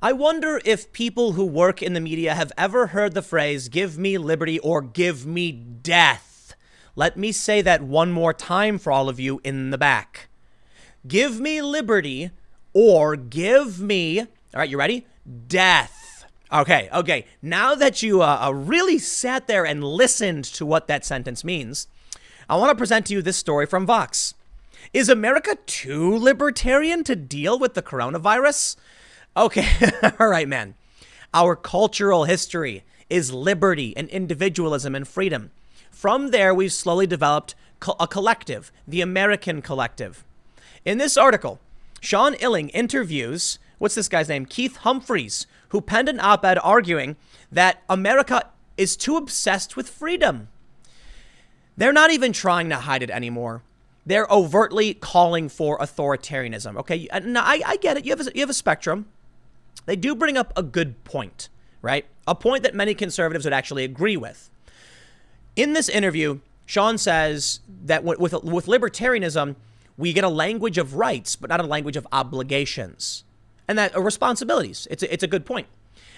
I wonder if people who work in the media have ever heard the phrase, give me liberty or give me death. Let me say that one more time for all of you in the back. Give me liberty or give me, all right, you ready? Death. Okay. Now that you really sat there and listened to what that sentence means, I want to present to you this story from Vox. Is America too libertarian to deal with the coronavirus? Okay, all right, man. Our cultural history is liberty and individualism and freedom. From there, we've slowly developed a collective, the American collective. In this article, Sean Illing interviews, what's this guy's name? Keith Humphreys, who penned an op-ed arguing that America is too obsessed with freedom. They're not even trying to hide it anymore. They're overtly calling for authoritarianism. Okay, now I get it. You have a spectrum. They do bring up a good point, right? A point that many conservatives would actually agree with. In this interview, Sean says that with libertarianism, we get a language of rights, but not a language of obligations, and that responsibilities. It's a good point.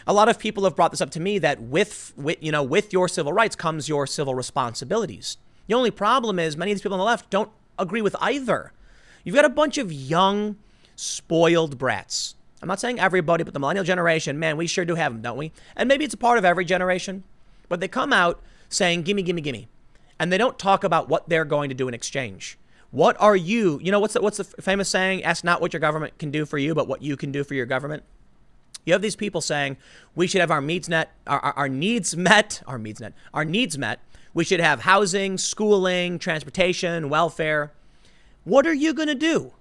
A lot of people have brought this up to me that with your civil rights comes your civil responsibilities. The only problem is many of these people on the left don't agree with either. You've got a bunch of young, spoiled brats. I'm not saying everybody, but the millennial generation, man, we sure do have them, don't we? And maybe it's a part of every generation, but they come out saying, gimme, gimme, gimme. And they don't talk about what they're going to do in exchange. What are you, what's the famous saying? Ask not what your government can do for you, but what you can do for your government. You have these people saying we should have our needs met. We should have housing, schooling, transportation, welfare. What are you going to do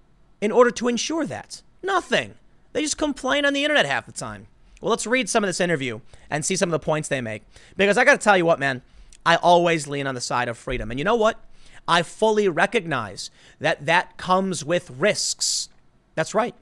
in order to ensure that? Nothing. They just complain on the internet half the time. Well, let's read some of this interview and see some of the points they make. Because I got to tell you what, man, I always lean on the side of freedom. And you know what? I fully recognize that comes with risks. That's right.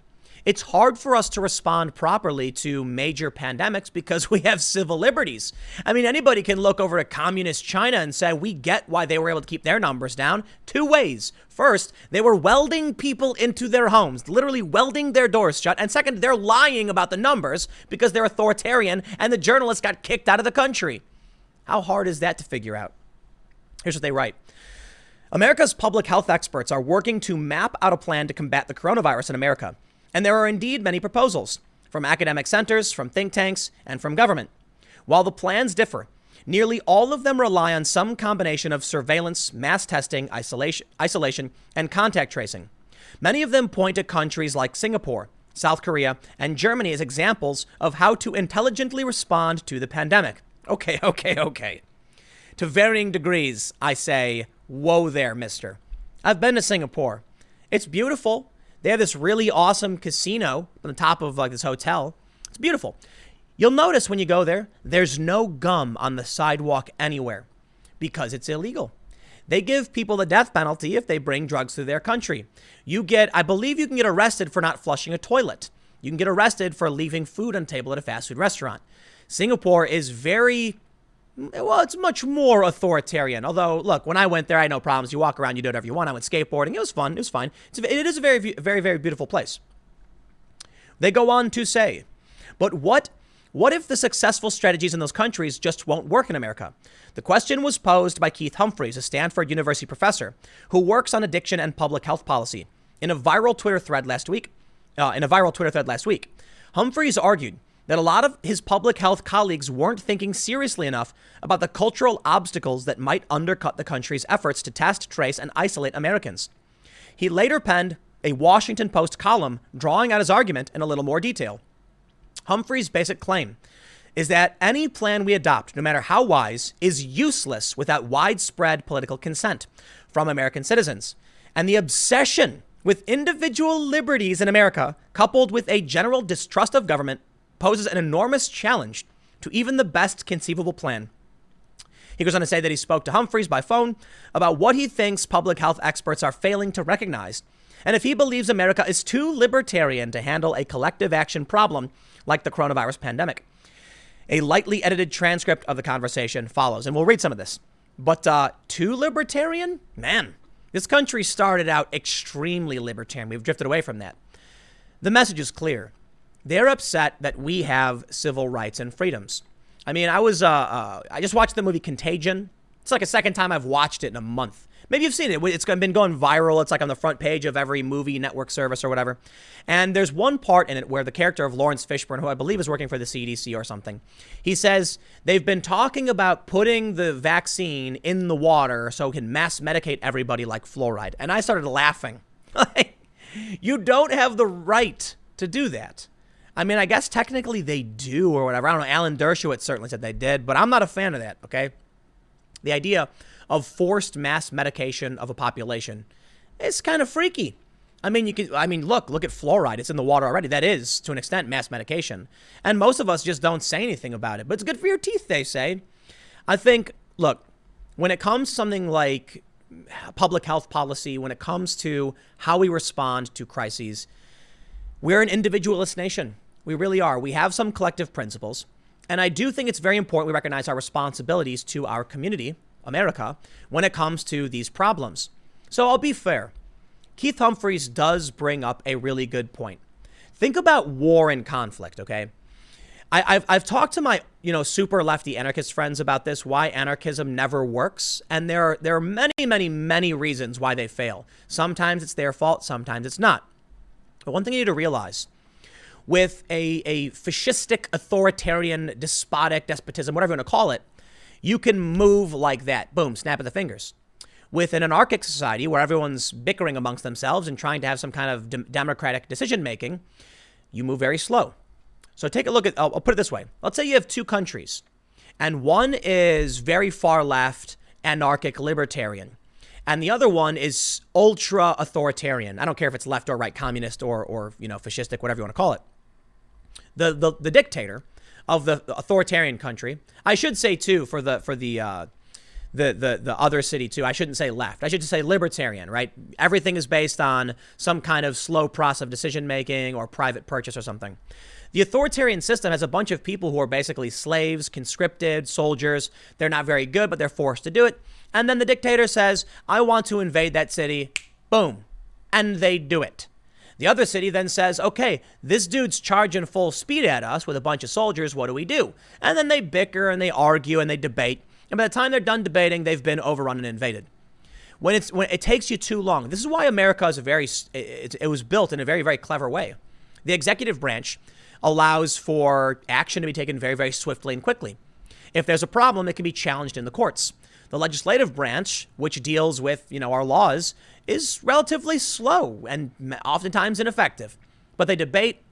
It's hard for us to respond properly to major pandemics because we have civil liberties. I mean, anybody can look over at communist China and say, we get why they were able to keep their numbers down. Two ways. First, they were welding people into their homes, literally welding their doors shut. And second, they're lying about the numbers because they're authoritarian and the journalists got kicked out of the country. How hard is that to figure out? Here's what they write. America's public health experts are working to map out a plan to combat the coronavirus in America. And there are indeed many proposals from academic centers, from think tanks, and from government. While the plans differ, nearly all of them rely on some combination of surveillance, mass testing, isolation, and contact tracing. Many of them point to countries like Singapore, South Korea, and Germany as examples of how to intelligently respond to the pandemic. Okay. To varying degrees, I say, whoa there, mister. I've been to Singapore. It's beautiful. They have this really awesome casino on the top of this hotel. It's beautiful. You'll notice when you go there, there's no gum on the sidewalk anywhere because it's illegal. They give people the death penalty if they bring drugs to their country. I believe you can get arrested for not flushing a toilet. You can get arrested for leaving food on table at a fast food restaurant. Singapore is it's much more authoritarian. Although, look, when I went there, I had no problems. You walk around, you do whatever you want. I went skateboarding. It was fun. It was fine. It is a very, very, very beautiful place. They go on to say, but what if the successful strategies in those countries just won't work in America? The question was posed by Keith Humphreys, a Stanford University professor who works on addiction and public health policy. In a viral Twitter thread last week, Humphreys argued that a lot of his public health colleagues weren't thinking seriously enough about the cultural obstacles that might undercut the country's efforts to test, trace, and isolate Americans. He later penned a Washington Post column drawing out his argument in a little more detail. Humphrey's basic claim is that any plan we adopt, no matter how wise, is useless without widespread political consent from American citizens. And the obsession with individual liberties in America, coupled with a general distrust of government, poses an enormous challenge to even the best conceivable plan. He goes on to say that he spoke to Humphreys by phone about what he thinks public health experts are failing to recognize, and if he believes America is too libertarian to handle a collective action problem like the coronavirus pandemic. A lightly edited transcript of the conversation follows, and we'll read some of this. But too libertarian? Man, this country started out extremely libertarian. We've drifted away from that. The message is clear. They're upset that we have civil rights and freedoms. I mean, I just watched the movie Contagion. It's like a second time I've watched it in a month. Maybe you've seen it. It's been going viral. It's like on the front page of every movie network service or whatever. And there's one part in it where the character of Lawrence Fishburne, who I believe is working for the CDC or something, he says they've been talking about putting the vaccine in the water so it can mass medicate everybody like fluoride. And I started laughing. You don't have the right to do that. I mean, I guess technically they do or whatever. I don't know. Alan Dershowitz certainly said they did, but I'm not a fan of that, okay? The idea of forced mass medication of a population is kind of freaky. I mean, look at fluoride. It's in the water already. That is, to an extent, mass medication. And most of us just don't say anything about it. But it's good for your teeth, they say. I think, look, when it comes to something like public health policy, when it comes to how we respond to crises, we're an individualist nation. We really are. We have some collective principles. And I do think it's very important we recognize our responsibilities to our community, America, when it comes to these problems. So I'll be fair. Keith Humphreys does bring up a really good point. Think about war and conflict, okay? I've talked to my, super lefty anarchist friends about this, why anarchism never works. And there are many, many, many reasons why they fail. Sometimes it's their fault, sometimes it's not. But one thing you need to realize, with a fascistic, authoritarian, despotism, whatever you want to call it, you can move like that. Boom, snap of the fingers. With an anarchic society where everyone's bickering amongst themselves and trying to have some kind of democratic decision making, you move very slow. So take a look at, I'll put it this way. Let's say you have two countries, and one is very far left, anarchic, libertarian, and the other one is ultra authoritarian. I don't care if it's left or right, communist or fascistic, whatever you want to call it. The dictator of the authoritarian country, I should say too, for the other city too, I shouldn't say left. I should just say libertarian, right? Everything is based on some kind of slow process of decision making or private purchase or something. The authoritarian system has a bunch of people who are basically slaves, conscripted, soldiers. They're not very good, but they're forced to do it. And then the dictator says, I want to invade that city. Boom. And they do it. The other city then says, okay, this dude's charging full speed at us with a bunch of soldiers. What do we do? And then they bicker and they argue and they debate. And by the time they're done debating, they've been overrun and invaded. When it takes you too long, this is why America is it was built in a very, very clever way. The executive branch allows for action to be taken very, very swiftly and quickly. If there's a problem, it can be challenged in the courts. The legislative branch, which deals with, our laws, is relatively slow and oftentimes ineffective. But they debate.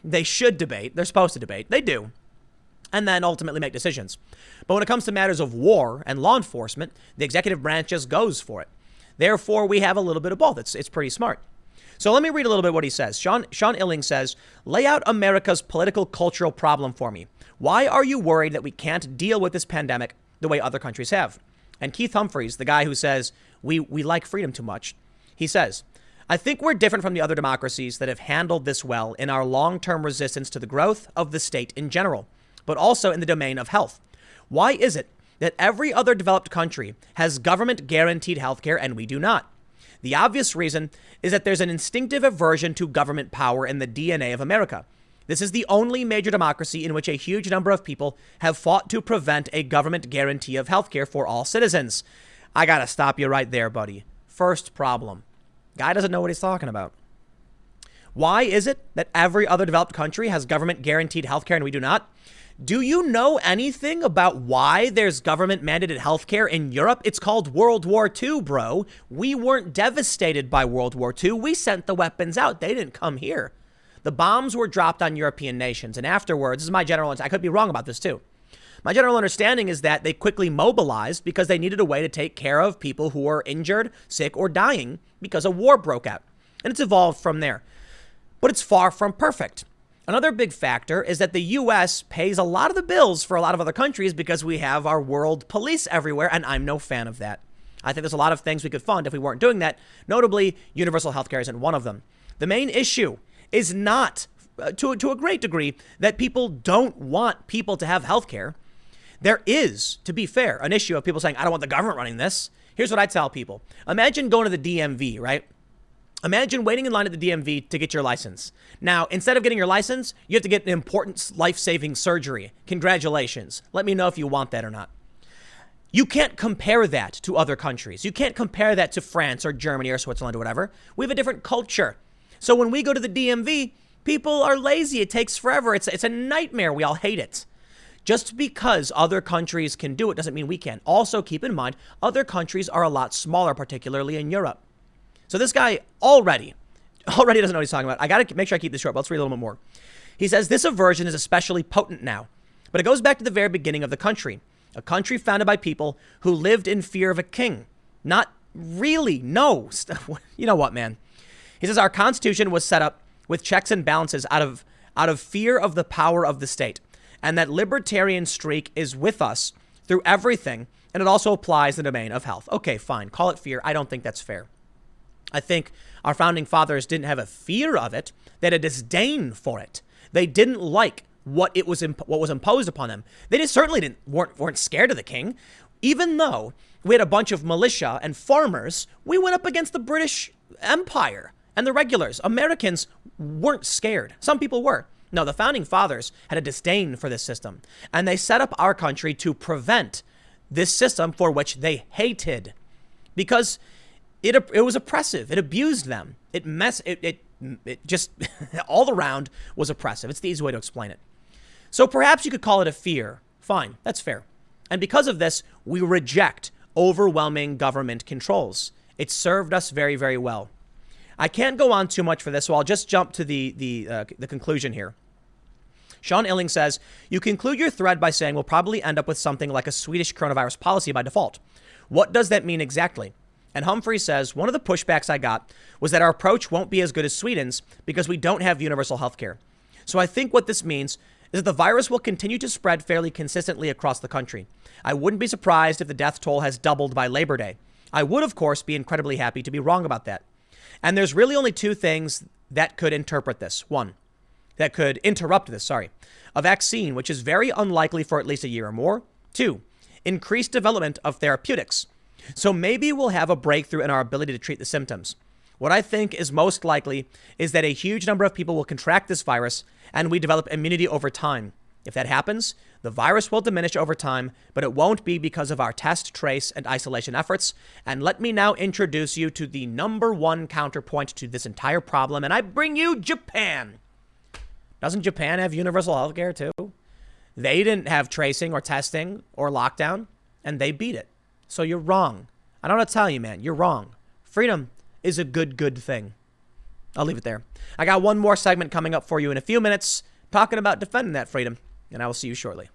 They should debate. They're supposed to debate. They do. And then ultimately make decisions. But when it comes to matters of war and law enforcement, the executive branch just goes for it. Therefore, we have a little bit of both. It's pretty smart. So let me read a little bit what he says. Sean Illing says, lay out America's political cultural problem for me. Why are you worried that we can't deal with this pandemic the way other countries have? And Keith Humphreys, the guy who says we like freedom too much, he says, I think we're different from the other democracies that have handled this well in our long-term resistance to the growth of the state in general, but also in the domain of health. Why is it that every other developed country has government-guaranteed healthcare and we do not? The obvious reason is that there's an instinctive aversion to government power in the DNA of America. This is the only major democracy in which a huge number of people have fought to prevent a government guarantee of healthcare for all citizens. I gotta stop you right there, buddy. First problem. Guy doesn't know what he's talking about. Why is it that every other developed country has government guaranteed healthcare and we do not? Do you know anything about why there's government mandated healthcare in Europe? It's called World War II, bro. We weren't devastated by World War II. We sent the weapons out. They didn't come here. The bombs were dropped on European nations. And afterwards, this is my general, I could be wrong about this too. My general understanding is that they quickly mobilized because they needed a way to take care of people who were injured, sick, or dying because a war broke out. And it's evolved from there. But it's far from perfect. Another big factor is that the U.S. pays a lot of the bills for a lot of other countries because we have our world police everywhere, and I'm no fan of that. I think there's a lot of things we could fund if we weren't doing that. Notably, universal healthcare isn't one of them. The main issue is not, to a great degree, that people don't want people to have healthcare. There is, to be fair, an issue of people saying, I don't want the government running this. Here's what I tell people. Imagine going to the DMV, right? Imagine waiting in line at the DMV to get your license. Now, instead of getting your license, you have to get an important life-saving surgery. Congratulations. Let me know if you want that or not. You can't compare that to other countries. You can't compare that to France or Germany or Switzerland or whatever. We have a different culture. So when we go to the DMV, people are lazy. It takes forever. It's a nightmare. We all hate it. Just because other countries can do it doesn't mean we can. Also, keep in mind, other countries are a lot smaller, particularly in Europe. So this guy already doesn't know what he's talking about. I got to make sure I keep this short, but let's read a little bit more. He says, this aversion is especially potent now, but it goes back to the very beginning of the country. A country founded by people who lived in fear of a king. Not really, no. You know what, man? He says, our Constitution was set up with checks and balances out of fear of the power of the state. And that libertarian streak is with us through everything, and it also applies in the domain of health. Okay, fine. Call it fear. I don't think that's fair. I think our founding fathers didn't have a fear of it. They had a disdain for it. They didn't like what was imposed upon them. They just certainly weren't scared of the king. Even though we had a bunch of militia and farmers, we went up against the British Empire and the regulars. Americans weren't scared. Some people were. No, the founding fathers had a disdain for this system, and they set up our country to prevent this system for which they hated, because it was oppressive. It abused them. It just all around was oppressive. It's the easy way to explain it. So perhaps you could call it a fear. Fine, that's fair. And because of this, we reject overwhelming government controls. It served us very, very well. I can't go on too much for this, so I'll just jump to the conclusion here. Sean Illing says, you conclude your thread by saying we'll probably end up with something like a Swedish coronavirus policy by default. What does that mean exactly? And Humphrey says, one of the pushbacks I got was that our approach won't be as good as Sweden's because we don't have universal health care. So I think what this means is that the virus will continue to spread fairly consistently across the country. I wouldn't be surprised if the death toll has doubled by Labor Day. I would, of course, be incredibly happy to be wrong about that. And there's really only two things that could interrupt this. A vaccine, which is very unlikely for at least a year or more. 2, increased development of therapeutics. So maybe we'll have a breakthrough in our ability to treat the symptoms. What I think is most likely is that a huge number of people will contract this virus and we develop immunity over time. If that happens, the virus will diminish over time, but it won't be because of our test, trace, and isolation efforts. And let me now introduce you to the number one counterpoint to this entire problem, and I bring you Japan. Doesn't Japan have universal health care too? They didn't have tracing or testing or lockdown, and they beat it. So you're wrong. I don't know what to tell you, man. You're wrong. Freedom is a good thing. I'll leave it there. I got one more segment coming up for you in a few minutes, talking about defending that freedom, and I will see you shortly.